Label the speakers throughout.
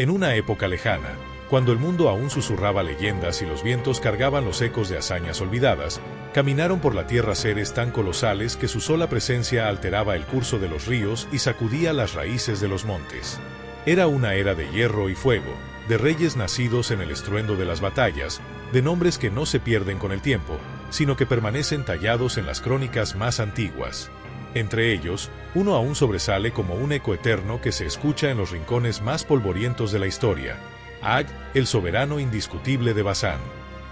Speaker 1: En una época lejana, cuando el mundo aún susurraba leyendas y los vientos cargaban los ecos de hazañas olvidadas, caminaron por la tierra seres tan colosales que su sola presencia alteraba el curso de los ríos y sacudía las raíces de los montes. Era una era de hierro y fuego, de reyes nacidos en el estruendo de las batallas, de nombres que no se pierden con el tiempo, sino que permanecen tallados en las crónicas más antiguas. Entre ellos, uno aún sobresale como un eco eterno que se escucha en los rincones más polvorientos de la historia: Ag, el soberano indiscutible de Basán.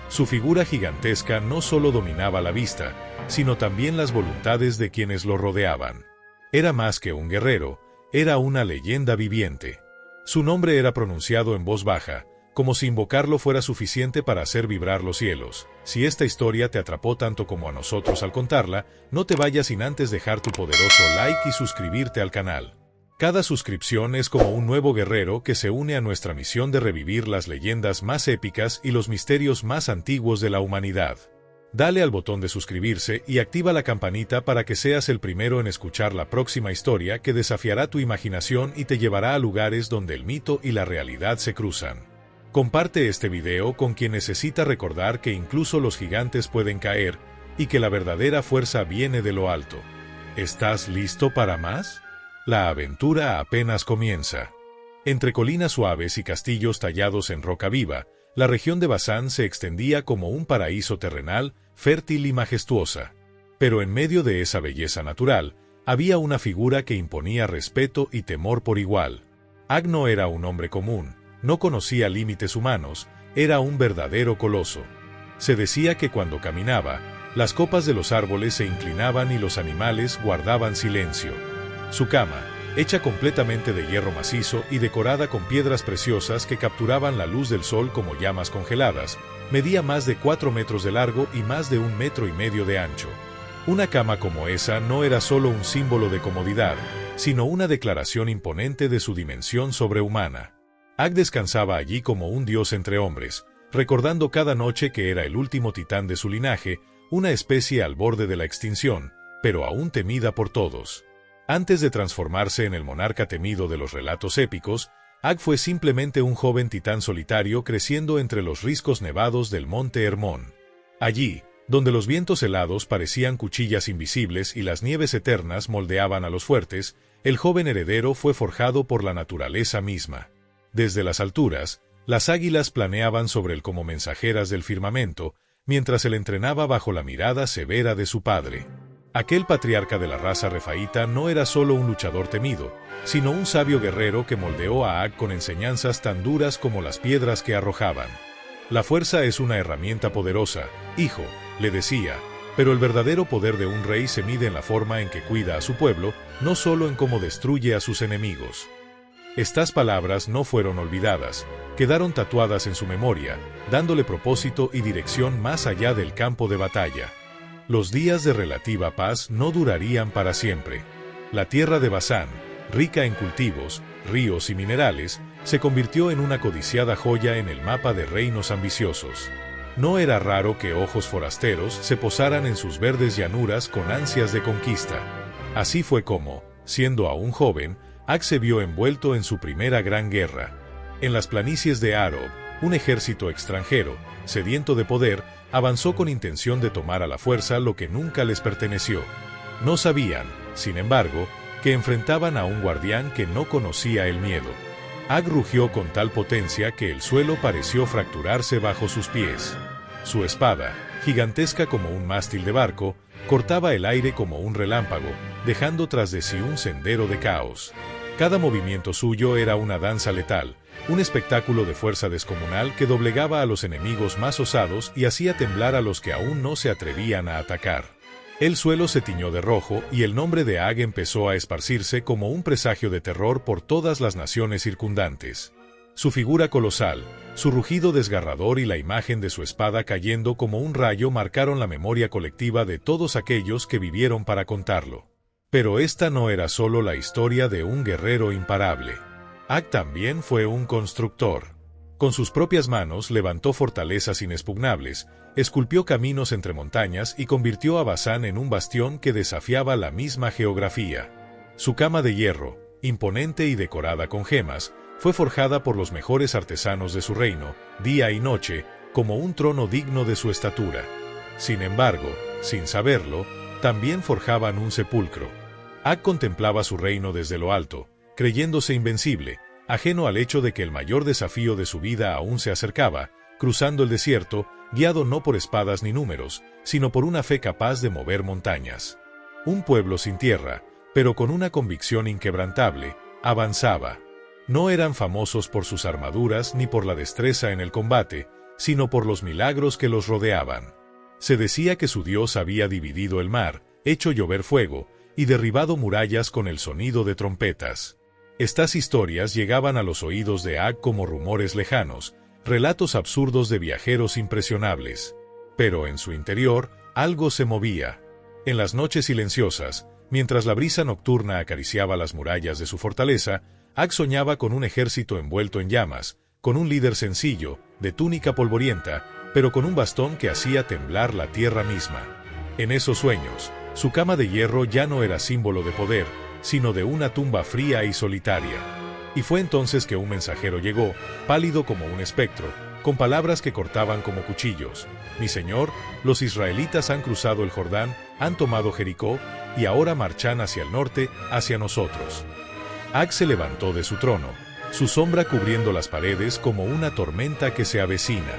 Speaker 1: Su figura gigantesca no solo dominaba la vista, sino también las voluntades de quienes lo rodeaban. Era más que un guerrero, era una leyenda viviente. Su nombre era pronunciado en voz baja, como si invocarlo fuera suficiente para hacer vibrar los cielos. Si esta historia te atrapó tanto como a nosotros al contarla, no te vayas sin antes dejar tu poderoso like y suscribirte al canal. Cada suscripción es como un nuevo guerrero que se une a nuestra misión de revivir las leyendas más épicas y los misterios más antiguos de la humanidad. Dale al botón de suscribirse y activa la campanita para que seas el primero en escuchar la próxima historia que desafiará tu imaginación y te llevará a lugares donde el mito y la realidad se cruzan. Comparte este video con quien necesita recordar que incluso los gigantes pueden caer y que la verdadera fuerza viene de lo alto. ¿Estás listo para más? La aventura apenas comienza. Entre colinas suaves y castillos tallados en roca viva, la región de Basán se extendía como un paraíso terrenal, fértil y majestuosa. Pero en medio de esa belleza natural, había una figura que imponía respeto y temor por igual. Ag no era un hombre común, no conocía límites humanos, era un verdadero coloso. Se decía que cuando caminaba, las copas de los árboles se inclinaban y los animales guardaban silencio. Su cama, hecha completamente de hierro macizo y decorada con piedras preciosas que capturaban la luz del sol como llamas congeladas, medía más de 4 metros de largo y más de 1,5 metros de ancho. Una cama como esa no era solo un símbolo de comodidad, sino una declaración imponente de su dimensión sobrehumana. Ag descansaba allí como un dios entre hombres, recordando cada noche que era el último titán de su linaje, una especie al borde de la extinción, pero aún temida por todos. Antes de transformarse en el monarca temido de los relatos épicos, Ag fue simplemente un joven titán solitario creciendo entre los riscos nevados del monte Hermón. Allí, donde los vientos helados parecían cuchillas invisibles y las nieves eternas moldeaban a los fuertes, el joven heredero fue forjado por la naturaleza misma. Desde las alturas, las águilas planeaban sobre él como mensajeras del firmamento, mientras él entrenaba bajo la mirada severa de su padre. Aquel patriarca de la raza refaíta no era solo un luchador temido, sino un sabio guerrero que moldeó a Ag con enseñanzas tan duras como las piedras que arrojaban. La fuerza es una herramienta poderosa, hijo, le decía, pero el verdadero poder de un rey se mide en la forma en que cuida a su pueblo, no solo en cómo destruye a sus enemigos. Estas palabras no fueron olvidadas, quedaron tatuadas en su memoria, dándole propósito y dirección más allá del campo de batalla. Los días de relativa paz no durarían para siempre. La tierra de Basán, rica en cultivos, ríos y minerales, se convirtió en una codiciada joya en el mapa de reinos ambiciosos. No era raro que ojos forasteros se posaran en sus verdes llanuras con ansias de conquista. Así fue como, siendo aún joven, Ag se vio envuelto en su primera gran guerra. En las planicies de Arob, un ejército extranjero, sediento de poder, avanzó con intención de tomar a la fuerza lo que nunca les perteneció. No sabían, sin embargo, que enfrentaban a un guardián que no conocía el miedo. Ag rugió con tal potencia que el suelo pareció fracturarse bajo sus pies. Su espada, gigantesca como un mástil de barco, cortaba el aire como un relámpago, dejando tras de sí un sendero de caos. Cada movimiento suyo era una danza letal, un espectáculo de fuerza descomunal que doblegaba a los enemigos más osados y hacía temblar a los que aún no se atrevían a atacar. El suelo se tiñó de rojo y el nombre de Ag empezó a esparcirse como un presagio de terror por todas las naciones circundantes. Su figura colosal, su rugido desgarrador y la imagen de su espada cayendo como un rayo marcaron la memoria colectiva de todos aquellos que vivieron para contarlo. Pero esta no era solo la historia de un guerrero imparable. Ag también fue un constructor. Con sus propias manos levantó fortalezas inexpugnables, esculpió caminos entre montañas y convirtió a Basán en un bastión que desafiaba la misma geografía. Su cama de hierro, imponente y decorada con gemas, Fue forjada por los mejores artesanos de su reino, día y noche, como un trono digno de su estatura. Sin embargo, sin saberlo, también forjaban un sepulcro. Ag contemplaba su reino desde lo alto, creyéndose invencible, ajeno al hecho de que el mayor desafío de su vida aún se acercaba, cruzando el desierto, guiado no por espadas ni números, sino por una fe capaz de mover montañas. Un pueblo sin tierra, pero con una convicción inquebrantable, avanzaba. No eran famosos por sus armaduras ni por la destreza en el combate, sino por los milagros que los rodeaban. Se decía que su Dios había dividido el mar, hecho llover fuego, y derribado murallas con el sonido de trompetas. Estas historias llegaban a los oídos de Ag como rumores lejanos, relatos absurdos de viajeros impresionables. Pero en su interior, algo se movía. En las noches silenciosas, mientras la brisa nocturna acariciaba las murallas de su fortaleza, Ag soñaba con un ejército envuelto en llamas, con un líder sencillo, de túnica polvorienta, pero con un bastón que hacía temblar la tierra misma. En esos sueños, su cama de hierro ya no era símbolo de poder, sino de una tumba fría y solitaria. Y fue entonces que un mensajero llegó, pálido como un espectro, con palabras que cortaban como cuchillos. «Mi señor, los israelitas han cruzado el Jordán, han tomado Jericó, y ahora marchan hacia el norte, hacia nosotros». Ag se levantó de su trono, su sombra cubriendo las paredes como una tormenta que se avecina.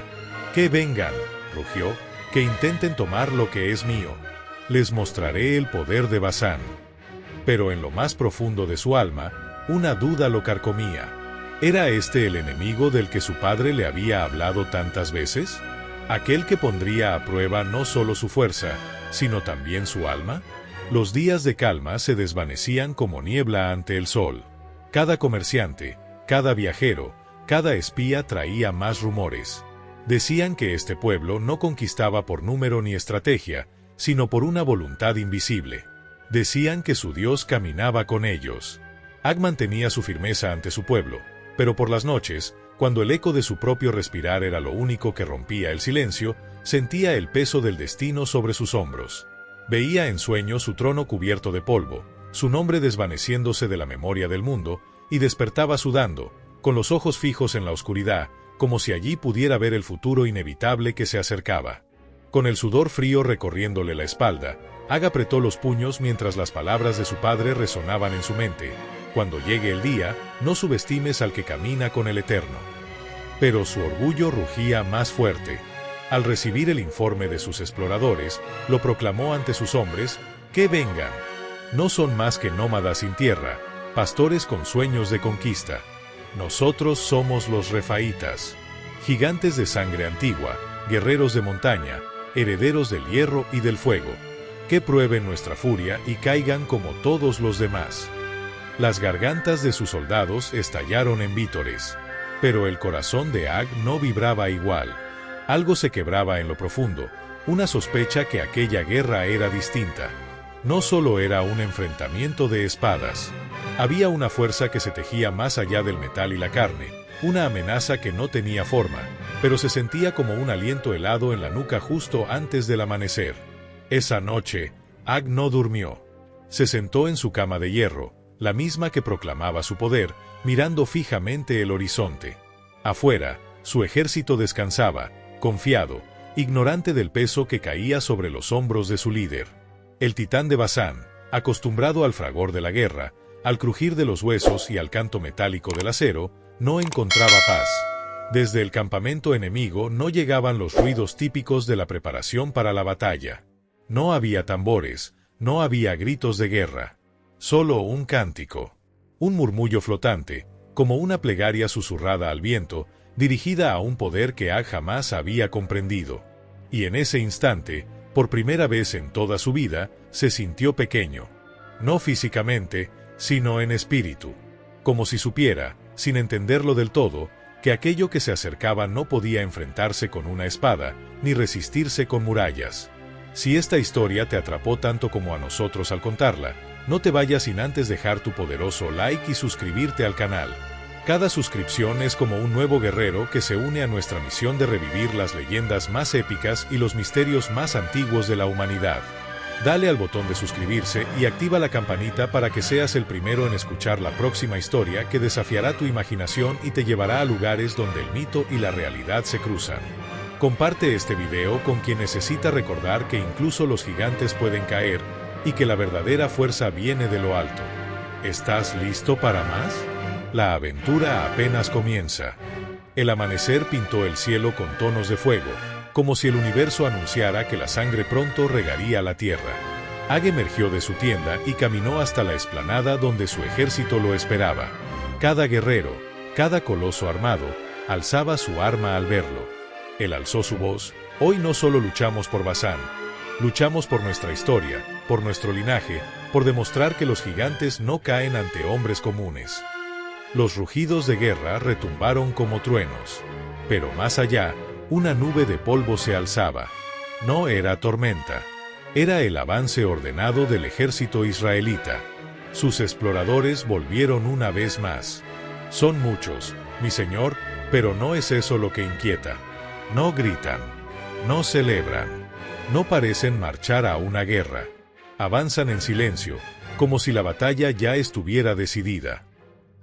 Speaker 1: «Que vengan», rugió, «que intenten tomar lo que es mío. Les mostraré el poder de Basán». Pero en lo más profundo de su alma, una duda lo carcomía. ¿Era este el enemigo del que su padre le había hablado tantas veces? ¿Aquel que pondría a prueba no solo su fuerza, sino también su alma? Los días de calma se desvanecían como niebla ante el sol. Cada comerciante, cada viajero, cada espía traía más rumores. Decían que este pueblo no conquistaba por número ni estrategia, sino por una voluntad invisible. Decían que su Dios caminaba con ellos. Ag mantenía su firmeza ante su pueblo, pero por las noches, cuando el eco de su propio respirar era lo único que rompía el silencio, sentía el peso del destino sobre sus hombros. Veía en sueños su trono cubierto de polvo, su nombre desvaneciéndose de la memoria del mundo, y despertaba sudando, con los ojos fijos en la oscuridad, como si allí pudiera ver el futuro inevitable que se acercaba. Con el sudor frío recorriéndole la espalda, Ag apretó los puños mientras las palabras de su padre resonaban en su mente. «Cuando llegue el día, no subestimes al que camina con el Eterno». Pero su orgullo rugía más fuerte. Al recibir el informe de sus exploradores, lo proclamó ante sus hombres: «Que vengan. No son más que nómadas sin tierra, pastores con sueños de conquista. Nosotros somos los refaítas, gigantes de sangre antigua, guerreros de montaña, herederos del hierro y del fuego. Que prueben nuestra furia y caigan como todos los demás». Las gargantas de sus soldados estallaron en vítores. Pero el corazón de Ag no vibraba igual. Algo se quebraba en lo profundo, una sospecha que aquella guerra era distinta. No solo era un enfrentamiento de espadas. Había una fuerza que se tejía más allá del metal y la carne, una amenaza que no tenía forma, pero se sentía como un aliento helado en la nuca justo antes del amanecer. Esa noche, Ag no durmió. Se sentó en su cama de hierro, la misma que proclamaba su poder, mirando fijamente el horizonte. Afuera, su ejército descansaba, confiado, ignorante del peso que caía sobre los hombros de su líder. El titán de Basán, acostumbrado al fragor de la guerra, al crujir de los huesos y al canto metálico del acero, no encontraba paz. Desde el campamento enemigo no llegaban los ruidos típicos de la preparación para la batalla. No había tambores, no había gritos de guerra. Solo un cántico. Un murmullo flotante, como una plegaria susurrada al viento, dirigida a un poder que Ag jamás había comprendido. Y en ese instante, por primera vez en toda su vida, se sintió pequeño. No físicamente, sino en espíritu. Como si supiera, sin entenderlo del todo, que aquello que se acercaba no podía enfrentarse con una espada, ni resistirse con murallas. Si esta historia te atrapó tanto como a nosotros al contarla, no te vayas sin antes dejar tu poderoso like y suscribirte al canal. Cada suscripción es como un nuevo guerrero que se une a nuestra misión de revivir las leyendas más épicas y los misterios más antiguos de la humanidad. Dale al botón de suscribirse y activa la campanita para que seas el primero en escuchar la próxima historia que desafiará tu imaginación y te llevará a lugares donde el mito y la realidad se cruzan. Comparte este video con quien necesita recordar que incluso los gigantes pueden caer y que la verdadera fuerza viene de lo alto. ¿Estás listo para más? La aventura apenas comienza. El amanecer pintó el cielo con tonos de fuego, como si el universo anunciara que la sangre pronto regaría la tierra. Ag emergió de su tienda y caminó hasta la explanada donde su ejército lo esperaba. Cada guerrero, cada coloso armado, alzaba su arma al verlo. Él alzó su voz: hoy no solo luchamos por Basán, luchamos por nuestra historia, por nuestro linaje, por demostrar que los gigantes no caen ante hombres comunes. Los rugidos de guerra retumbaron como truenos. Pero más allá, una nube de polvo se alzaba. No era tormenta. Era el avance ordenado del ejército israelita. Sus exploradores volvieron una vez más. Son muchos, mi señor, pero no es eso lo que inquieta. No gritan. No celebran. No parecen marchar a una guerra. Avanzan en silencio, como si la batalla ya estuviera decidida.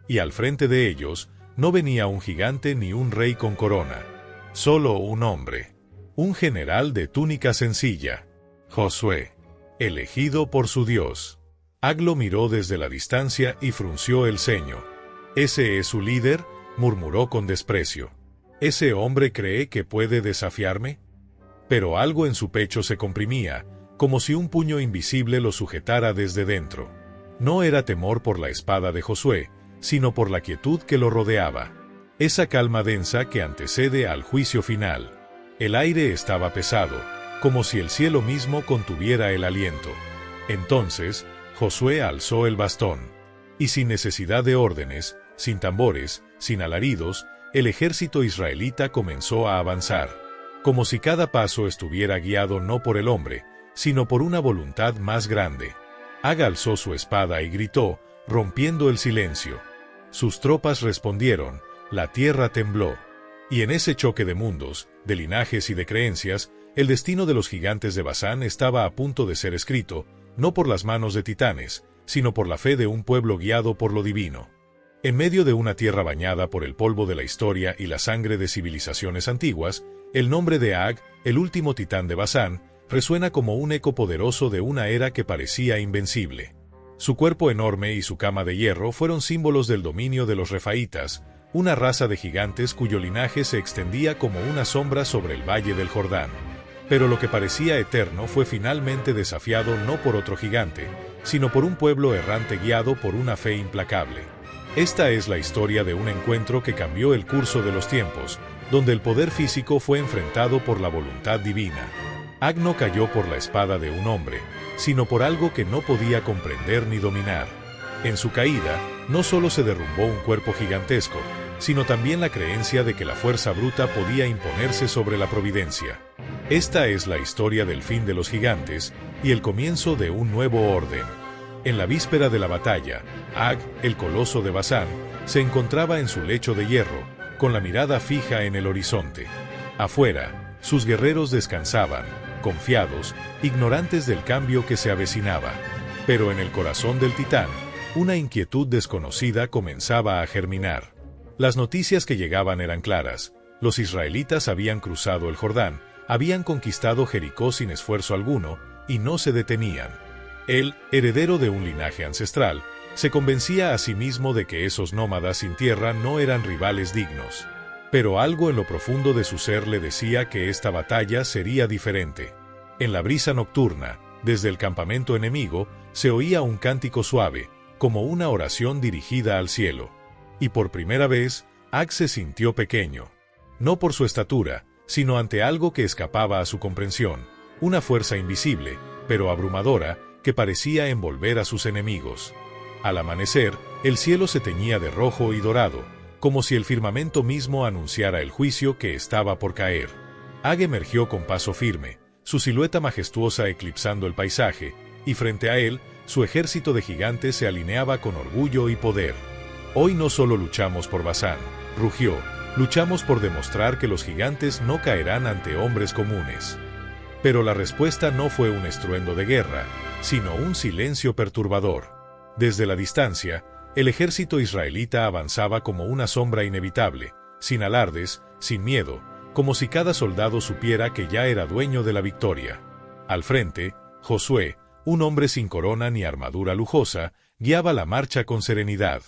Speaker 1: Y al frente de ellos, no venía un gigante ni un rey con corona. Solo un hombre. Un general de túnica sencilla. Josué. Elegido por su Dios. Ag lo miró desde la distancia y frunció el ceño. ¿Ese es su líder?, murmuró con desprecio. ¿Ese hombre cree que puede desafiarme? Pero algo en su pecho se comprimía, como si un puño invisible lo sujetara desde dentro. No era temor por la espada de Josué, sino por la quietud que lo rodeaba. Esa calma densa que antecede al juicio final. El aire estaba pesado, como si el cielo mismo contuviera el aliento. Entonces, Josué alzó el bastón. Y sin necesidad de órdenes, sin tambores, sin alaridos, el ejército israelita comenzó a avanzar. Como si cada paso estuviera guiado no por el hombre, sino por una voluntad más grande. Ag alzó su espada y gritó, rompiendo el silencio. Sus tropas respondieron, la tierra tembló. Y en ese choque de mundos, de linajes y de creencias, el destino de los gigantes de Basán estaba a punto de ser escrito, no por las manos de titanes, sino por la fe de un pueblo guiado por lo divino. En medio de una tierra bañada por el polvo de la historia y la sangre de civilizaciones antiguas, el nombre de Ag, el último titán de Basán, resuena como un eco poderoso de una era que parecía invencible. Su cuerpo enorme y su cama de hierro fueron símbolos del dominio de los refaítas, una raza de gigantes cuyo linaje se extendía como una sombra sobre el valle del Jordán. Pero lo que parecía eterno fue finalmente desafiado no por otro gigante, sino por un pueblo errante guiado por una fe implacable. Esta es la historia de un encuentro que cambió el curso de los tiempos, donde el poder físico fue enfrentado por la voluntad divina. Ag no cayó por la espada de un hombre, sino por algo que no podía comprender ni dominar. En su caída, no solo se derrumbó un cuerpo gigantesco, sino también la creencia de que la fuerza bruta podía imponerse sobre la providencia. Esta es la historia del fin de los gigantes y el comienzo de un nuevo orden. En la víspera de la batalla, Ag, el coloso de Basán, se encontraba en su lecho de hierro, con la mirada fija en el horizonte. Afuera, sus guerreros descansaban, confiados, ignorantes del cambio que se avecinaba. Pero en el corazón del titán, una inquietud desconocida comenzaba a germinar. Las noticias que llegaban eran claras. Los israelitas habían cruzado el Jordán, habían conquistado Jericó sin esfuerzo alguno, y no se detenían. Él, heredero de un linaje ancestral, se convencía a sí mismo de que esos nómadas sin tierra no eran rivales dignos. Pero algo en lo profundo de su ser le decía que esta batalla sería diferente. En la brisa nocturna, desde el campamento enemigo, se oía un cántico suave, como una oración dirigida al cielo. Y por primera vez, Ag se sintió pequeño. No por su estatura, sino ante algo que escapaba a su comprensión, una fuerza invisible, pero abrumadora, que parecía envolver a sus enemigos. Al amanecer, el cielo se teñía de rojo y dorado, como si el firmamento mismo anunciara el juicio que estaba por caer. Ag emergió con paso firme, su silueta majestuosa eclipsando el paisaje, y frente a él, su ejército de gigantes se alineaba con orgullo y poder. Hoy no solo luchamos por Basán, rugió, luchamos por demostrar que los gigantes no caerán ante hombres comunes. Pero la respuesta no fue un estruendo de guerra, sino un silencio perturbador. Desde la distancia, el ejército israelita avanzaba como una sombra inevitable, sin alardes, sin miedo, como si cada soldado supiera que ya era dueño de la victoria. Al frente, Josué, un hombre sin corona ni armadura lujosa, guiaba la marcha con serenidad.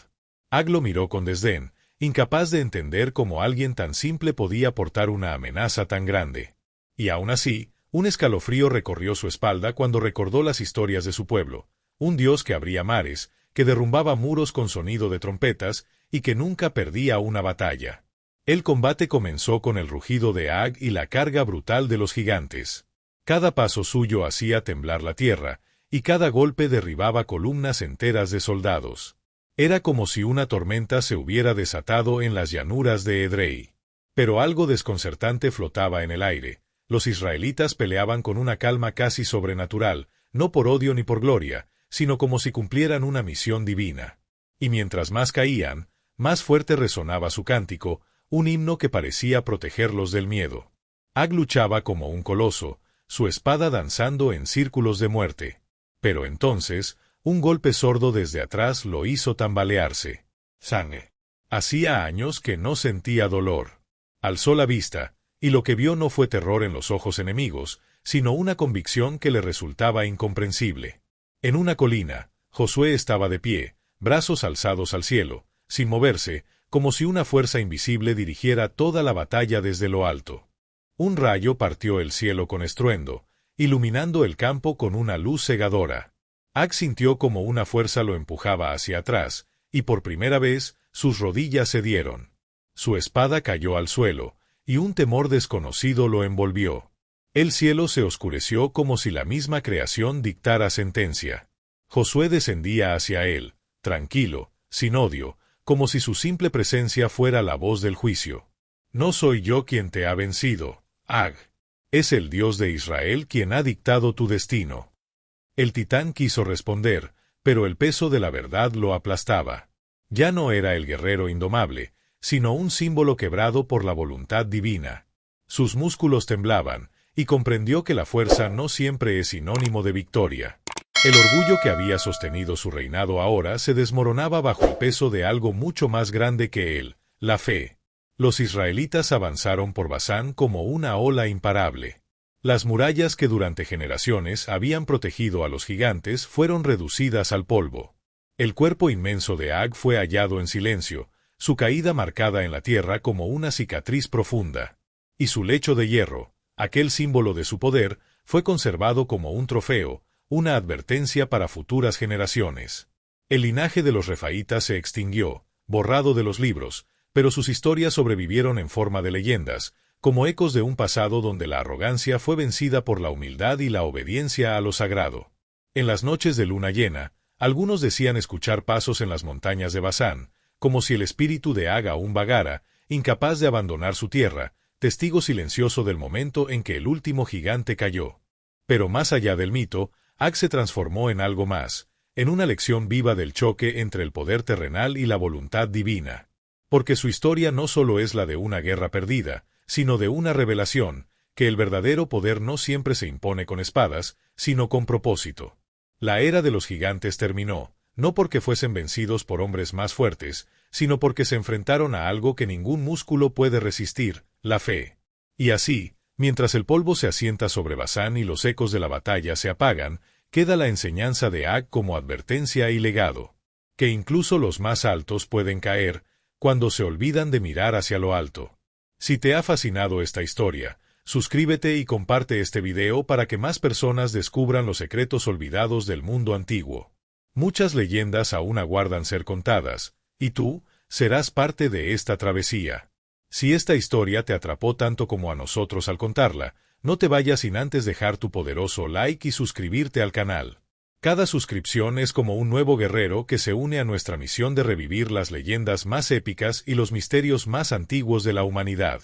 Speaker 1: Ag lo miró con desdén, incapaz de entender cómo alguien tan simple podía portar una amenaza tan grande. Y aún así, un escalofrío recorrió su espalda cuando recordó las historias de su pueblo, un Dios que abría mares, que derrumbaba muros con sonido de trompetas y que nunca perdía una batalla. El combate comenzó con el rugido de Ag y la carga brutal de los gigantes. Cada paso suyo hacía temblar la tierra, y cada golpe derribaba columnas enteras de soldados. Era como si una tormenta se hubiera desatado en las llanuras de Edrei. Pero algo desconcertante flotaba en el aire. Los israelitas peleaban con una calma casi sobrenatural, no por odio ni por gloria, sino como si cumplieran una misión divina. Y mientras más caían, más fuerte resonaba su cántico, un himno que parecía protegerlos del miedo. Ag luchaba como un coloso, su espada danzando en círculos de muerte. Pero entonces, un golpe sordo desde atrás lo hizo tambalearse. Sangre. Hacía años que no sentía dolor. Alzó la vista, y lo que vio no fue terror en los ojos enemigos, sino una convicción que le resultaba incomprensible. En una colina, Josué estaba de pie, brazos alzados al cielo, sin moverse, como si una fuerza invisible dirigiera toda la batalla desde lo alto. Un rayo partió el cielo con estruendo, iluminando el campo con una luz cegadora. Ag sintió como una fuerza lo empujaba hacia atrás, y por primera vez, sus rodillas cedieron. Su espada cayó al suelo, y un temor desconocido lo envolvió. El cielo se oscureció como si la misma creación dictara sentencia. Josué descendía hacia él, tranquilo, sin odio, como si su simple presencia fuera la voz del juicio. No soy yo quien te ha vencido, Ag. Es el Dios de Israel quien ha dictado tu destino. El titán quiso responder, pero el peso de la verdad lo aplastaba. Ya no era el guerrero indomable, sino un símbolo quebrado por la voluntad divina. Sus músculos temblaban, y comprendió que la fuerza no siempre es sinónimo de victoria. El orgullo que había sostenido su reinado ahora se desmoronaba bajo el peso de algo mucho más grande que él, la fe. Los israelitas avanzaron por Basán como una ola imparable. Las murallas que durante generaciones habían protegido a los gigantes fueron reducidas al polvo. El cuerpo inmenso de Ag fue hallado en silencio, su caída marcada en la tierra como una cicatriz profunda. Y su lecho de hierro, aquel símbolo de su poder, fue conservado como un trofeo, una advertencia para futuras generaciones. El linaje de los refaítas se extinguió, borrado de los libros, pero sus historias sobrevivieron en forma de leyendas, como ecos de un pasado donde la arrogancia fue vencida por la humildad y la obediencia a lo sagrado. En las noches de luna llena, algunos decían escuchar pasos en las montañas de Basán, como si el espíritu de Ag aún vagara, incapaz de abandonar su tierra, testigo silencioso del momento en que el último gigante cayó. Pero más allá del mito, Ag se transformó en algo más, en una lección viva del choque entre el poder terrenal y la voluntad divina. Porque su historia no solo es la de una guerra perdida, sino de una revelación, que el verdadero poder no siempre se impone con espadas, sino con propósito. La era de los gigantes terminó, no porque fuesen vencidos por hombres más fuertes, sino porque se enfrentaron a algo que ningún músculo puede resistir, la fe. Y así, mientras el polvo se asienta sobre Basán y los ecos de la batalla se apagan, queda la enseñanza de Ag como advertencia y legado. Que incluso los más altos pueden caer, cuando se olvidan de mirar hacia lo alto. Si te ha fascinado esta historia, suscríbete y comparte este video para que más personas descubran los secretos olvidados del mundo antiguo. Muchas leyendas aún aguardan ser contadas, y tú serás parte de esta travesía. Si esta historia te atrapó tanto como a nosotros al contarla, no te vayas sin antes dejar tu poderoso like y suscribirte al canal. Cada suscripción es como un nuevo guerrero que se une a nuestra misión de revivir las leyendas más épicas y los misterios más antiguos de la humanidad.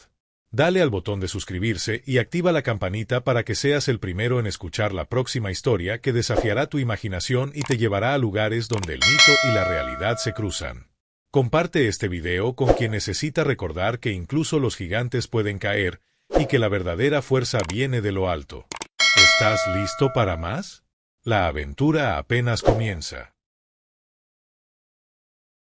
Speaker 1: Dale al botón de suscribirse y activa la campanita para que seas el primero en escuchar la próxima historia que desafiará tu imaginación y te llevará a lugares donde el mito y la realidad se cruzan. Comparte este video con quien necesita recordar que incluso los gigantes pueden caer y que la verdadera fuerza viene de lo alto. ¿Estás listo para más? La aventura apenas comienza.